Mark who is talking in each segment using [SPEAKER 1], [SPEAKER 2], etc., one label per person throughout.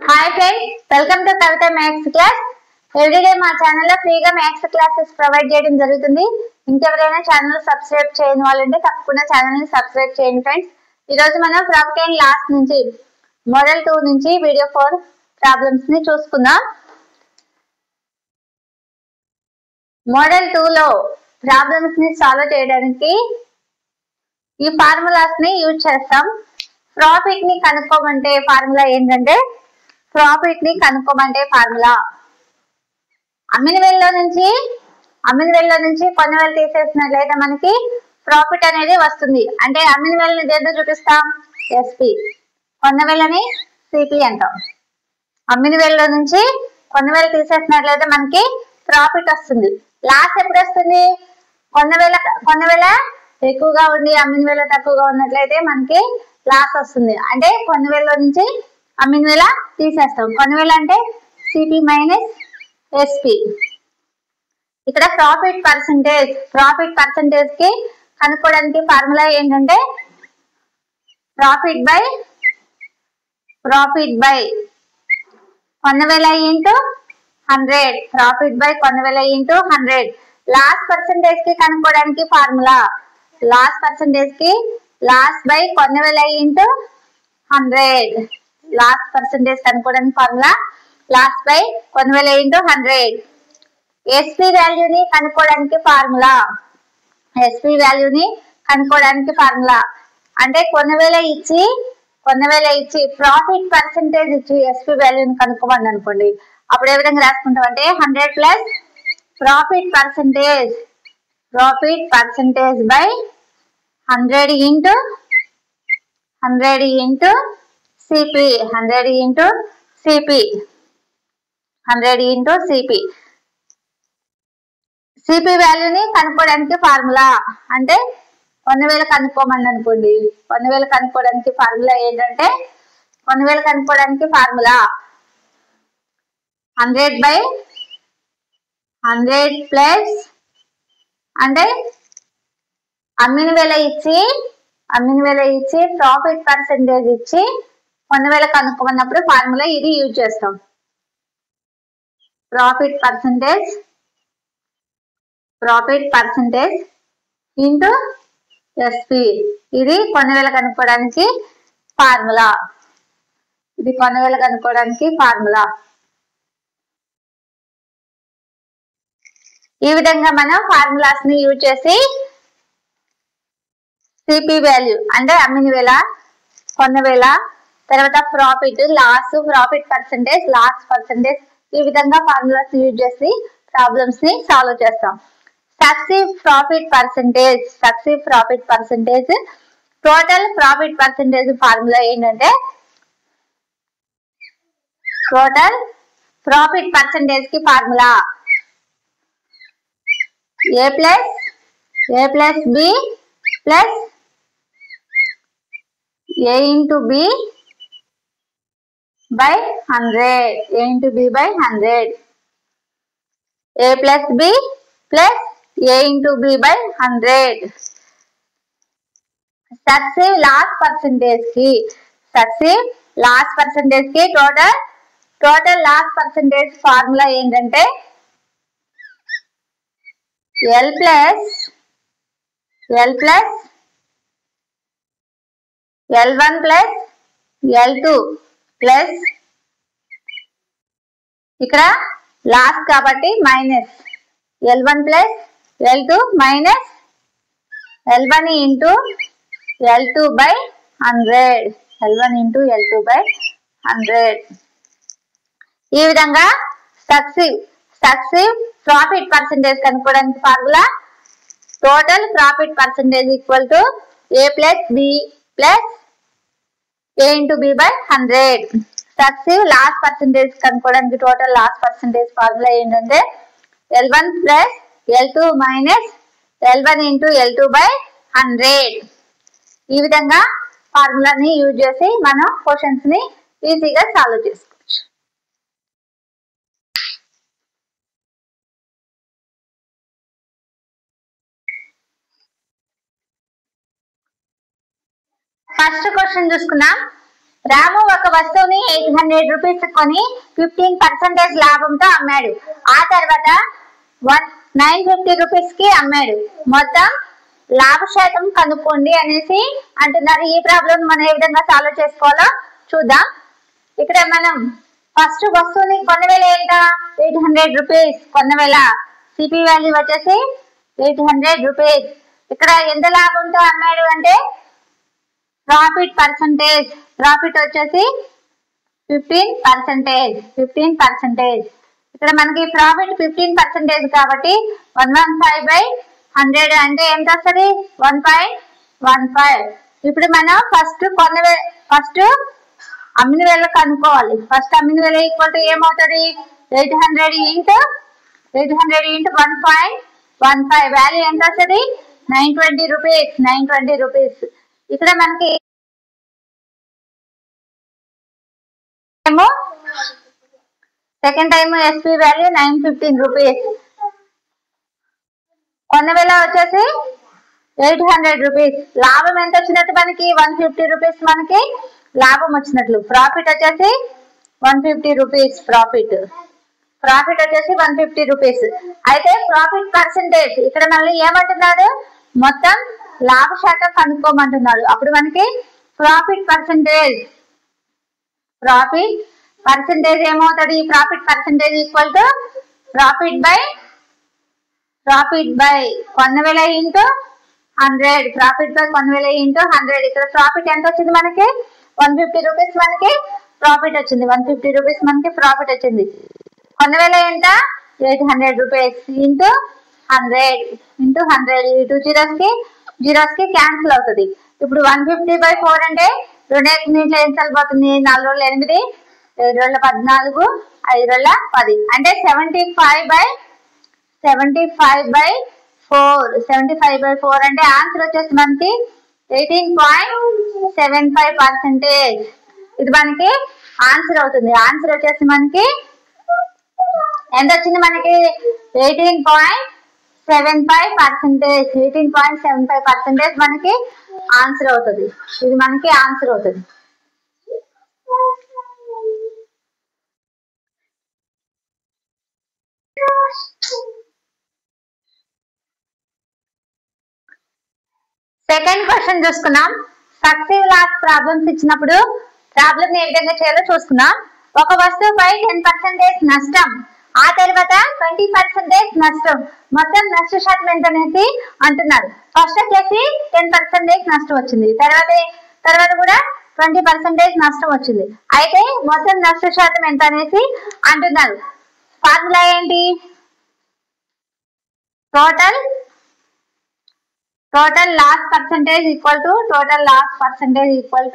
[SPEAKER 1] Hi friends, welcome to Kavitha maths class. Everyday మా ఛానల్లో ఫ్రీగా మ్యాథ్స్ క్లాసెస్ ప్రొవైడ్ చేయడం జరుగుతుంది. ఇంకెవరైనా ఛానల్ సబ్స్క్రైబ్ చేయని వాళ్ళంటే తప్పకుండా ఛానల్ని సబ్స్క్రైబ్ చేయండి ఫ్రెండ్స్. ఈరోజు మనం ప్రాఫిట్ అండ్ లాస్ నుంచి మోడల్ 2 నుంచి వీడియో 4 ప్రాబ్లమ్స్ ని చూసుకుందాం. మోడల్ 2 లో ప్రాబ్లమ్స్ ని సాల్వ్ చేయడానికి ఈ ఫార్ములాస్ ని యూజ్ చేస్తాం. ప్రాఫిట్ ని కనుక్కోమంటే ఫార్ములా ఏంటంటే అమ్మిన వేల్లో నుంచి కొన్ని వేలు తీసేసినట్లయితే మనకి ప్రాఫిట్ అనేది వస్తుంది. అంటే అమ్మిన వేలని దేంతో చూపిస్తాం? ఎస్పి. కొన్న వేలని సిపి అంటాం. అమ్మిన వేల్లో నుంచి కొన్ని వేలు తీసేసినట్లయితే మనకి ప్రాఫిట్ వస్తుంది. లాస్ ఎప్పుడు వస్తుంది? కొన్న వేల ఎక్కువగా ఉండి అమ్మిన వేల తక్కువగా ఉన్నట్లయితే మనకి లాస్ వస్తుంది. అంటే కొన్ని వేల నుంచి అమ్మిన వేల తీసేస్తాం. కొన్ని వేల అంటే సిపి మైనస్ ఎస్పి. ఇక్కడ ప్రాఫిట్ పర్సంటేజ్ కి కనుక్కోవడానికి ఫార్ములా ఏంటంటే ప్రాఫిట్ బై కొన్న వేల ఇంటూ 100. ప్రాఫిట్ బై కొన్న వేల ఇంటూ 100. లాస్ పర్సంటేజ్ కి కనుక్కోవడానికి ఫార్ములా లాస్ బై కొన్న వేల ఇంటూ 100. లాస్ పర్సంటేజ్ కనుక్కోవడానికి ఫార్ములా లాస్ బై కొన్ని వేల ఇంటూ 100. ఎస్పి వాల్యూని కనుక్కోవడానికి ఫార్ములా అంటే కొన్ని వేల ఇచ్చి ప్రాఫిట్ పర్సంటేజ్ ఇచ్చి ఎస్పి వాల్యూని కనుక్కోమని అనుకోండి. అప్పుడు ఏ విధంగా రాసుకుంటాం అంటే 100 plus profit percentage by 100 into CP. 100 into CP. CP వాల్యూని కనుక్కోవడానికి ఫార్ములా అంటే కొన్ని వేలు కనుక్కోమని అనుకోండి. కొన్ని వేలు కనుక్కోవడానికి ఫార్ములా ఏంటంటే 100 బై 100 ప్లస్ అంటే అమ్మిన వేల ఇచ్చి ప్రాఫిట్ పర్సంటేజ్ ఇచ్చి కొన్ని వేల కనుక్కోమన్నప్పుడు ఫార్ములా ఇది యూజ్ చేస్తాం. Profit percentage into SP. ఇది కొన్ని వేల కనుక్కోవడానికి ఫార్ములా. ఈ విధంగా మనం ఫార్ములాస్ ని యూజ్ చేసి సిపి వాల్యూ అంటే అమ్మిన వేల, కొన్న వేల, తర్వాత ప్రాఫిట్ పర్సంటేజ్, లాస్ పర్సంటేజ్, ఈ విధంగా ఫార్ములాస్ యూజ్ చేసి ప్రాబ్లమ్స్ ని సాల్వ్ చేస్తాం. Successive profit percentage total profit percentage formula ఏంటంటే టోటల్ ప్రాఫిట్ పర్సంటేజ్ కి formula A plus B plus A into B by 100. A into B by 100. A plus B plus A into B by 100. Successive last percentage की total last percentage formula ఏంటంటే L plus L1 plus L2 plus ఇక్కడ loss కాబట్టి minus L1 plus L2 minus L1 into L2 by 100. ఈ విధంగా successive profit percentage కనుక్కోవడానికి formula total profit percentage equal to A plus B plus A into B by 100. Successive lost percentage కనుక్కోవడానికి total lost percentage formula ఏంటంటే L1 plus L2 minus L1 into L2 by 100. ఈ విధంగా ఫార్ములాని use చేసి మనం questions ని ఈజీగా solve చేసుకోవచ్చు. First question చూసుకుందాం. రాము ఒక వస్తువుని 800 రూపీస్ కొని 15% లాభంతో అమ్మాడు. ఆ తర్వాత 950 రూపీస్ కి అమ్మాడు. మొత్తం లాభ శాతం కనుక్కోండి అనేసి అంటున్నారు. ఈ ప్రాబ్లం మనం ఏ విధంగా సాల్వ్ చేసుకోవాలో చూద్దాం. ఇక్కడ మనం ఫస్ట్ వస్తువుని కొన్న వేల ఎంత 800 రూపీస్ కొన్న వేల. సిపి వాల్యూ వచ్చేసి 800 రూపీస్. ఇక్కడ ఎంత లాభంతో అమ్మాడు అంటే ప్రాఫిట్ పర్సంటేజ్. ప్రాఫిట్ వచ్చేసి 15%. ఇక్కడ మనకి ప్రాఫిట్ 15% కాబట్టి 115/100 అంటే ఎంత వస్తుంది 1.15. ఇప్పుడు మనం ఫస్ట్ అమ్మిన వేల కనుక్కోవాలి. ఫస్ట్ అమ్మిన వేల ఈక్వల్ టు ఏమవుతుంది 800 into 1.15. వాల్యూ ఎంత వస్తుంది 920 రూపీస్. ఇక్కడ మనకి second time SP value 915 rupees. కొన్న వేల వచ్చేసి 800 రూపీస్. లాభం ఎంత వచ్చినట్టు మనకి 150 రూపీస్ మనకి లాభం వచ్చినట్లు. ప్రాఫిట్ వచ్చేసి 150 రూపీస్. ప్రాఫిట్ వచ్చేసి 150 రూపీస్. అయితే ప్రాఫిట్ పర్సంటేజ్ ఇక్కడ మళ్ళీ ఏమంటున్నాడు మొత్తం లాభ శాతం కనుక్కోమంటున్నాడు. అప్పుడు మనకి ప్రాఫిట్ పర్సంటేజ్ ఏమవుతుంది profit percentage equal to profit by కొన్న వేల ఇంటూ 100. ప్రాఫిట్ బై కొన్న వేల ఇంటూ 100. ఇక్కడ ప్రాఫిట్ ఎంత వచ్చింది మనకి 150 రూపీస్ మనకి ప్రాఫిట్ వచ్చింది. 150 రూపీస్ మనకి ప్రాఫిట్ వచ్చింది. కొన్న వేల ఎంత 800 రూపీస్ ఇంటూ 100. ఈ 2 జీరోస్ కి క్యాన్సిల్ అవుతుంది. ఇప్పుడు 150/4 అంటే 2 ఎనిమిదిలో ఏం చల్లిపోతుంది 4 రోజులు 8, 7 రోజుల 14, 5 రోజుల 10 అంటే 75/4 అంటే ఆన్సర్ వచ్చేసి మనకి 18.75%. ఇది మనకి ఆన్సర్ అవుతుంది. ఆన్సర్ వచ్చేసి మనకి ఎంత వచ్చింది మనకి 18.75% మనకి ఆన్సర్ అవుతుంది. ఇది మనకి ఆన్సర్ అవుతుంది. సెకండ్ క్వశ్చన్ చూసుకున్నాం. సక్సెసివ్ లాస్ ప్రాబ్లమ్స్ ఇచ్చినప్పుడు ప్రాబ్లం ఏ విధంగా చేయాలో చూసుకున్నాం. ఒక వస్తువుపై 10% నష్టం, ఆ తర్వాత 20% నష్టం, మొత్తం నష్ట శాతం ఎంత అనేది అంటున్నారు. ఫస్ట్ వచ్చేసి 10% నష్టం వచ్చింది, తర్వాత కూడా 20% నష్టం వచ్చింది. అయితే మొత్తం నష్ట శాతం ఎంత అనేసి అంటున్నారు. ఫార్ములా ఏంటి total loss percentage equal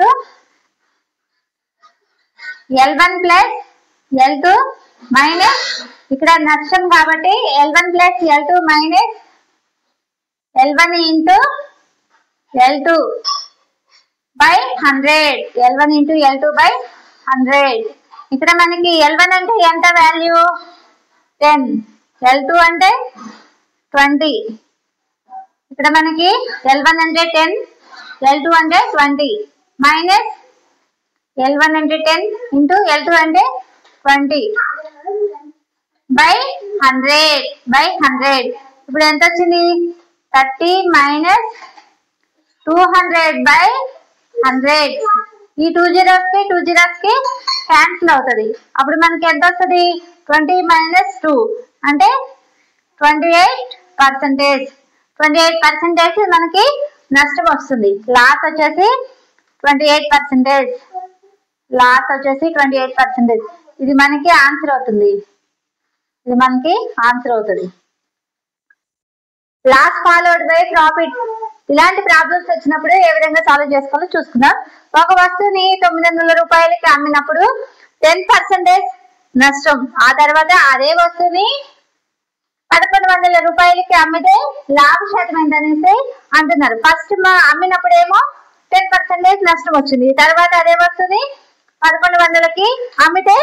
[SPEAKER 1] to L1 plus L2 minus ఇక్కడ నష్టం కాబట్టి L1 plus L2 minus L1 into L2 by 100. L1 into L2 by 100. ఇక్కడ మనకి L1 అంటే ఎంత వాల్యూ 10, L2 అంటే 20. ఇక్కడ మనకి L1 అంటే 10, L2 అంటే 20 మైనస్ L1 అంటే 10 ఇంటూ L2 అంటే 20 బై 100. ఇప్పుడు ఎంత వచ్చింది 30 మైనస్ 200 బై 100. ఈ 2 zeros కి క్యాన్సిల్ అవుతుంది. అప్పుడు మనకి ఎంత వస్తుంది 20 మైనస్ 2 అంటే 28%. 28% మనకి నష్టం వస్తుంది. లాస్ వచ్చేసి 28%. ఇది మనకి ఆన్సర్ అవుతుంది. Loss followed by profit. ఇలాంటి ప్రాబ్లమ్స్ వచ్చినప్పుడు ఏ విధంగా సాల్వ్ చేసుకోవాలో చూసుకుందాం. ఒక వస్తువుని 900 రూపాయలకి అమ్మినప్పుడు 10% నష్టం, ఆ తర్వాత అదే వస్తువుని 1100 రూపాయలకి అమ్మితే లాభ శాతం ఏంటనేసి అంటున్నారు. ఫస్ట్ అమ్మినప్పుడు ఏమో 10% నష్టం వచ్చింది, తర్వాత అదే వస్తుంది 1100కి అమ్మితే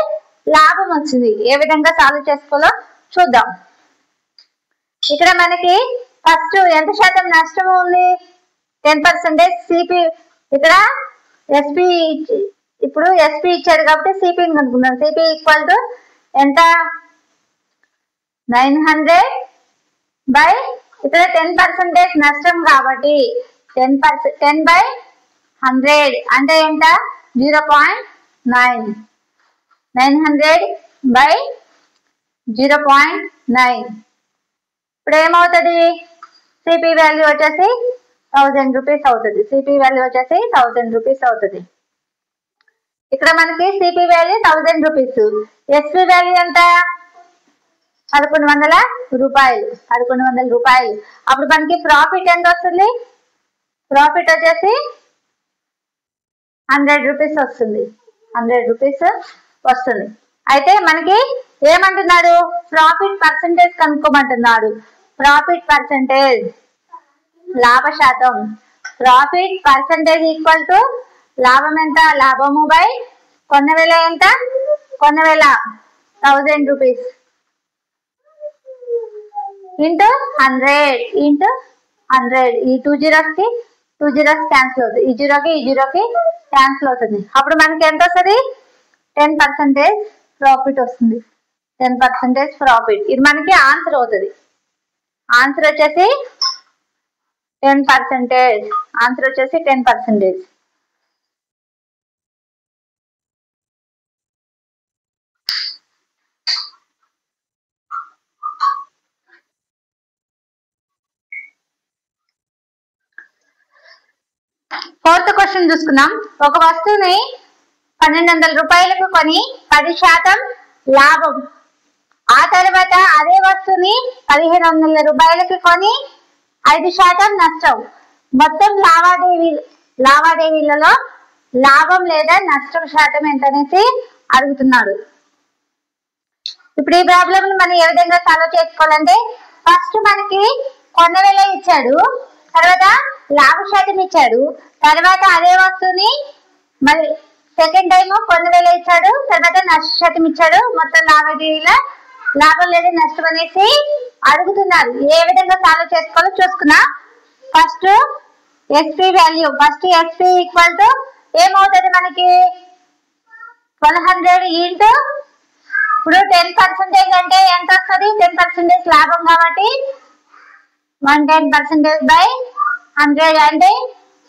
[SPEAKER 1] లాభం వచ్చింది. ఏ విధంగా సాల్వ్ చేసుకోవాలో చూద్దాం. ఇక్కడ మనకి ఫస్ట్ ఎంత శాతం నష్టం ఉంది 10%. సిపి ఇక్కడ ఎస్పి ఇప్పుడు ఎస్పీ ఇచ్చాడు కాబట్టి సిపిని కనుక్కుందాం. సిపి ఈక్వల్ టు ఎంత 900 బై ఇక్కడ 10% నష్టం కాబట్టి 10/100 అంటే ఎంత 0.9. 900 బై 0.9. ఇప్పుడు ఏమవుతుంది? సిపి వాల్యూ వచ్చేసి 1000 రూపీస్ అవుతుంది. సిపి వాల్యూ వచ్చేసి 1000 రూపీస్ అవుతుంది. ఇక్కడ మనకి CP value 1000 rupees, SP value ఎంత 1100 రూపాయలు. 1100 రూపాయలు. అప్పుడు మనకి ప్రాఫిట్ ఎంత వస్తుంది? ప్రాఫిట్ వచ్చేసి 100 రూపీస్ వస్తుంది. 100 రూపీస్ వస్తుంది. అయితే మనకి ఏమంటున్నాడు? ప్రాఫిట్ పర్సంటేజ్ కనుక్కోమంటున్నాడు. ప్రాఫిట్ పర్సంటేజ్ లాభ శాతం. ప్రాఫిట్ పర్సంటేజ్ ఈక్వల్ టు లాభం ఎంత? లాభము బై కొన్న వేల ఎంత? కొన్న వేల 1000 రూపీస్ ఇంటూ 100 ఇంటూ 100. ఈ 2 zeros కి 2 zeros క్యాన్సిల్ అవుతుంది. ఈ 0కి ఈ 0కి క్యాన్సిల్ అవుతుంది. అప్పుడు మనకి ఎంత వస్తుంది? 10% ప్రాఫిట్ వస్తుంది. 10% ప్రాఫిట్. ఇది మనకి ఆన్సర్ అవుతుంది. ఆన్సర్ వచ్చేసి 10%. ఆన్సర్ వచ్చేసి 10%. ఫోర్త్ క్వశ్చన్ చూసుకుందాం. ఒక వస్తువుని 1200 రూపాయలకు కొని 10% లాభం, ఆ తర్వాత అదే వస్తువుని 1500 రూపాయలకి కొని 5% నష్టం. మొత్తం లావాదేవీలలో లాభం లేదా నష్టం శాతం ఎంత అనేసి అడుగుతున్నాడు. ఇప్పుడు ఈ ప్రాబ్లం మనం ఏ విధంగా సాల్వ్ చేసుకోవాలంటే, ఫస్ట్ మనకి కొన్న వేల ఇచ్చాడు, తర్వాత లాభ శాతం ఇచ్చాడు, తర్వాత అదే వస్తువుని మళ్ళీ సెకండ్ టైం కొన్న వేల ఇచ్చాడు, తర్వాత నష్ట శాతం ఇచ్చాడు. మొత్తం లావాదేవీల లాభం లేదా నష్టం అనేసి అడుగుతున్నారు. ఏ విధంగా సాల్వ్ చేసుకోవాలో చూసుకున్నా. First SP value. First SP equal to ఏమవుతుంది మనకి 1200 ఇంటూ ఇప్పుడు 10% అంటే ఎంత వస్తుంది? 10% లాభం కాబట్టి 110% బై 100 అంటే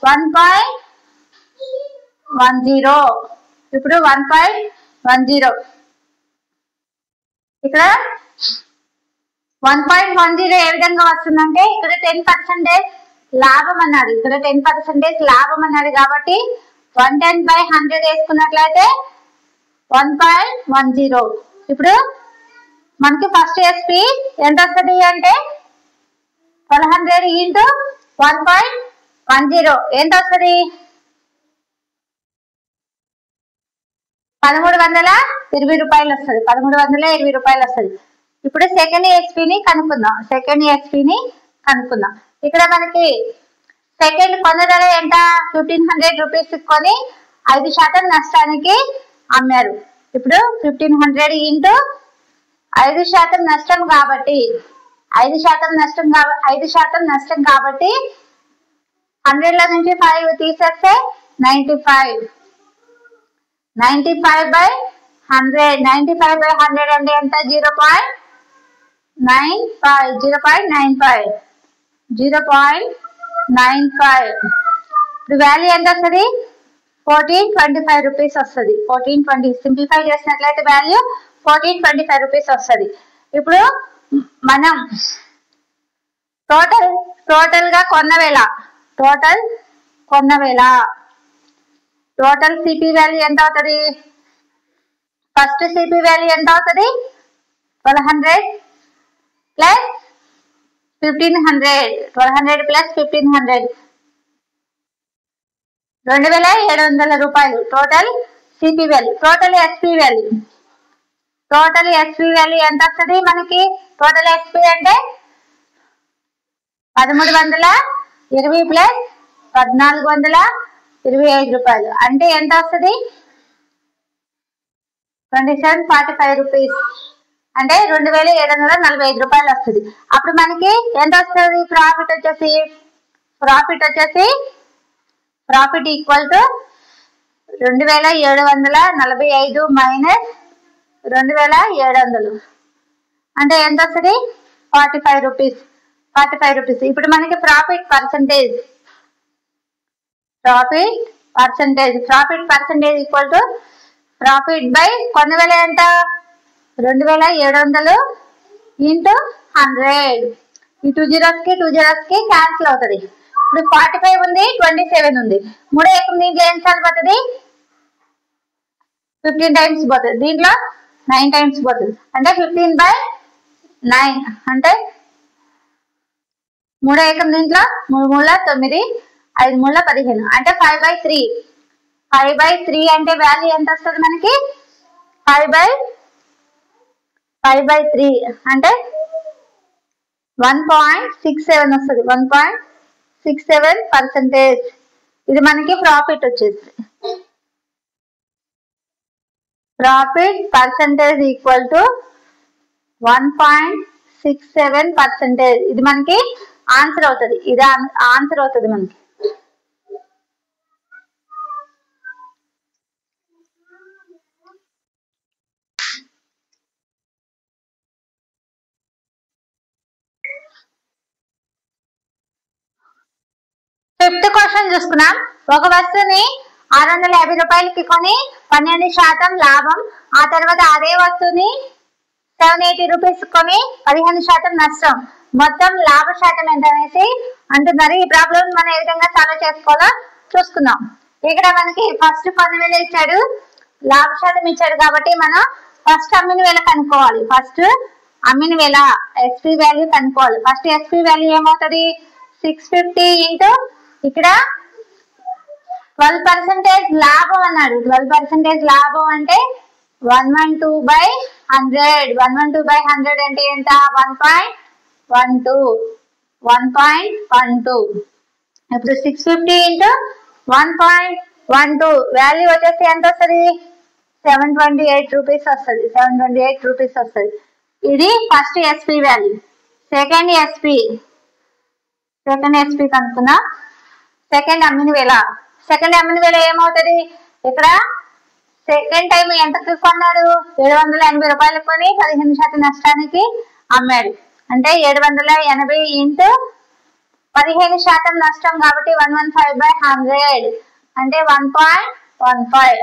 [SPEAKER 1] 1.10. ఇప్పుడు 1.10 ఇక్కడ 1.10 ఏ విధంగా వస్తుందంటే, ఇక్కడ 10% లాభం అన్నాడు, ఇక్కడ 10% లాభం అన్నాడు కాబట్టి 110/100 వేసుకున్నట్లయితే 1.10. ఇప్పుడు మనకి ఫస్ట్ ఎస్పీ ఎంత వస్తుంది అంటే 1200 ఇంటూ 1.10 ఎంత వస్తుంది? 1320 రూపాయలు వస్తుంది. 1320 రూపాయలు వస్తుంది. ఇప్పుడు సెకండ్ ఎస్పీని కనుక్కుందాం. ఇక్కడ మనకి సెకండ్ కొన్న ధర ఎంత? 1500 రూపీస్ కొని 5% నష్టానికి అమ్మారు. ఇప్పుడు 1500 ఇంటూ 5% నష్టం కాబట్టి 5% నష్టం కాబట్టి 100 నుంచి 5 తీసేస్తే 95. 95/100. 95/100 అంటే ఎంత? 0.95. 0.95. ఇప్పుడు వాల్యూ ఎంత వస్తుంది? 1425 రూపీస్ వస్తుంది. 1420 సింప్లిఫై చేసినట్లయితే వాల్యూ 1425 రూపీస్ వస్తుంది. ఇప్పుడు మనం టోటల్ గా కొన్న వేళ టోటల్ సిపి వాల్యూ ఎంత అవుతుంది? ఫస్ట్ సిపి వాల్యూ ఎంత అవుతుంది? 1200 ప్లస్ 1500. 1200 ప్లస్ 1500 2700 రూపాయలు total CP value. Total SP value ఎంత వస్తుంది మనకి? టోటల్ ఎస్పి అంటే 1320 ప్లస్ 1425 రూపాయలు అంటే ఎంత వస్తుంది? 2745 రూపీస్ అంటే 2745 రూపాయలు వస్తుంది. అప్పుడు మనకి ఎంత వస్తుంది? ప్రాఫిట్ ఈక్వల్ టు 2745 మైనస్ 2700 అంటే ఎంత వస్తుంది? 45 రూపీస్. 45 రూపీస్. ఇప్పుడు మనకి profit percentage equal to profit by కొన్న వేల ఎంత? 2700 ఇంటూ 100. ఈ 2 zeros కి క్యాన్సిల్ అవుతుంది. ఇప్పుడు 45 ఉంది, 27 ఉంది. 3 ఏకం దీంట్లో ఎన్ని సార్లు పోతుంది? 15 టైమ్స్ పోతుంది. దీంట్లో 9 టైమ్స్ పోతుంది. అంటే 15/9 అంటే 3 ఏకం దీంట్లో 3 మూల 9, 5 మూల 15 అంటే 5/3. 5/3 అంటే వాల్యూ ఎంత వస్తుంది మనకి? 5/3 అంటే 1.67 వస్తుంది. 1.67%. ఇది మనకి ప్రాఫిట్ వచ్చేసి. Profit percentage equal to 1.67%. ఇది మనకి ఆన్సర్ అవుతుంది. ఇది ఆన్సర్ అవుతుంది మనకి. ఫిఫ్త్ క్వశ్చన్ చూసుకున్నాం. ఒక వస్తువుని 650 రూపాయలకి కొని 12% లాభం, ఆ తర్వాత అదే వస్తువుని 780 రూపీస్ కొని 15% నష్టం, మొత్తం లాభ శాతం ఎంత అనేసి అంటున్నారు. ఈ ప్రాబ్లం మనం ఏ విధంగా సాల్వ్ చేసుకోవాలో చూసుకుందాం. ఇక్కడ మనకి ఫస్ట్ కొన్న వేల ఇచ్చాడు, లాభ శాతం ఇచ్చాడు కాబట్టి మనం ఫస్ట్ అమ్మిన వేల కనుక్కోవాలి. ఫస్ట్ అమ్మిన వేల ఎస్పీ వాల్యూ కనుక్కోవాలి. ఫస్ట్ ఎస్పీ వాల్యూ ఏమవుతుంది? 650 ఇంటూ ఇక్కడ 12% లాభం అన్నాడు. 12% లాభం అంటే 112/100. 112/100 అంటే ఎంత? 1.12. ఇప్పుడు 650 ఇంటూ 1.12 వాల్యూ వచ్చేసి ఎంత వస్తుంది? 728 రూపీస్ వస్తుంది. 728 రూపీస్ వస్తుంది. ఇది first SP value. Second SP కనుక్కుందాం. సెకండ్ అమ్మిన వేల ఏమవుతుంది? ఇక్కడ సెకండ్ టైం ఎంతకు కొన్నాడు? 780 రూపాయలు కొని 15% నష్టానికి అమ్మాడు. అంటే 780 ఇంటూ 15% నష్టం కాబట్టి 115/100 అంటే 1.15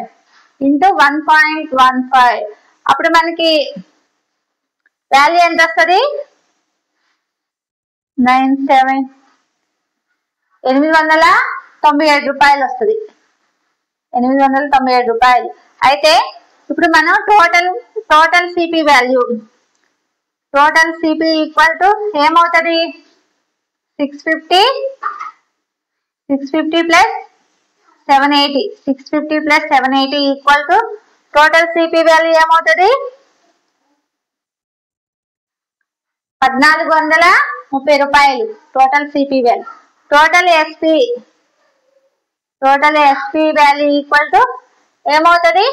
[SPEAKER 1] ఇంటూ 1.15. అప్పుడు మనకి వాల్యూ ఎంత వస్తుంది? 897 రూపాయలు వస్తుంది. 897 రూపాయలు. అయితే ఇప్పుడు మనం total CP value equal to ఏమవుతుంది? 650 plus 780. 650 plus 780 equal to total CP value ఏమవుతుంది? 1430 రూపాయలు total CP value. Total SP value equal to ఏమవుతుంది?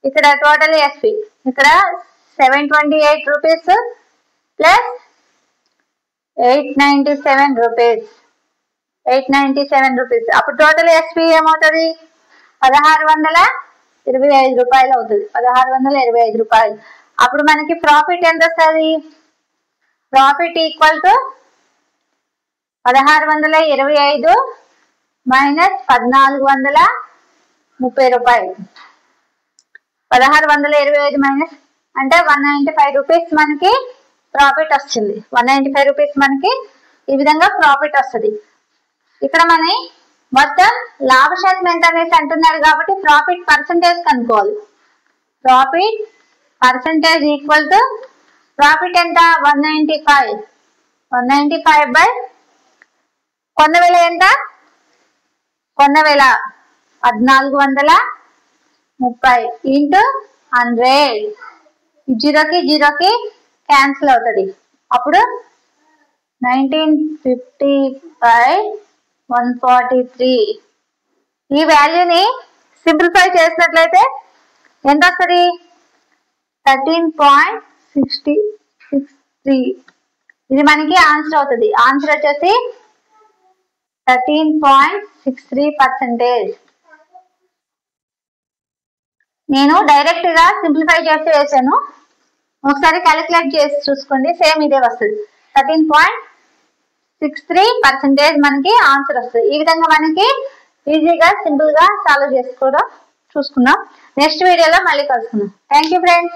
[SPEAKER 1] ఇక్కడ టోటల్ ఎస్పీ ఇక్కడ 728 రూపీస్ ప్లస్ 897 రూపీస్. అప్పుడు టోటల్ ఎస్పీ ఏమవుతుంది? 1625 రూపాయలు అవుతుంది. 1625 రూపాయలు. అప్పుడు మనకి ప్రాఫిట్ ఎంత వస్తుంది? ప్రాఫిట్ ఈక్వల్ టు 1625 మైనస్ 1430 రూపాయలు. 1625 మైనస్ అంటే 195 రూపీస్ మనకి ప్రాఫిట్ వస్తుంది. 195 రూపీస్ మనకి ఈ విధంగా ప్రాఫిట్ వస్తుంది. ఇక్కడ మన మొత్తం లాభ శాతం ఎంత అనేసి అంటున్నారు కాబట్టి ప్రాఫిట్ పర్సంటేజ్ కనుక్కోవాలి. Profit percentage equal to profit ఎంత? 195 బై కొన్న వేల ఎంత? కొన్న వేల 1430 ఇంటూ 100. 0కి క్యాన్సిల్ అవుతుంది. అప్పుడు 1950/143. ఈ వాల్యూని సింప్లిఫై చేసినట్లయితే ఎంత వస్తుంది? 13.63. ఇది మనకి ఆన్సర్ అవుతుంది. ఆన్సర్ వచ్చేసి 13.63%. నేను డైరెక్ట్ గా సింప్లిఫై చేసి వేసాను, ఒకసారి క్యాలిక్యులేట్ చేసి చూసుకోండి, సేమ్ ఇదే వస్తుంది. 13.63% మనకి ఆన్సర్ వస్తుంది. ఈ విధంగా మనకి ఈజీగా సింపుల్ గా సాల్వ్ చేసుకోవడం చూసుకుందాం. నెక్స్ట్ వీడియోలో మళ్ళీ కలుసుకుందాం. Thank you friends.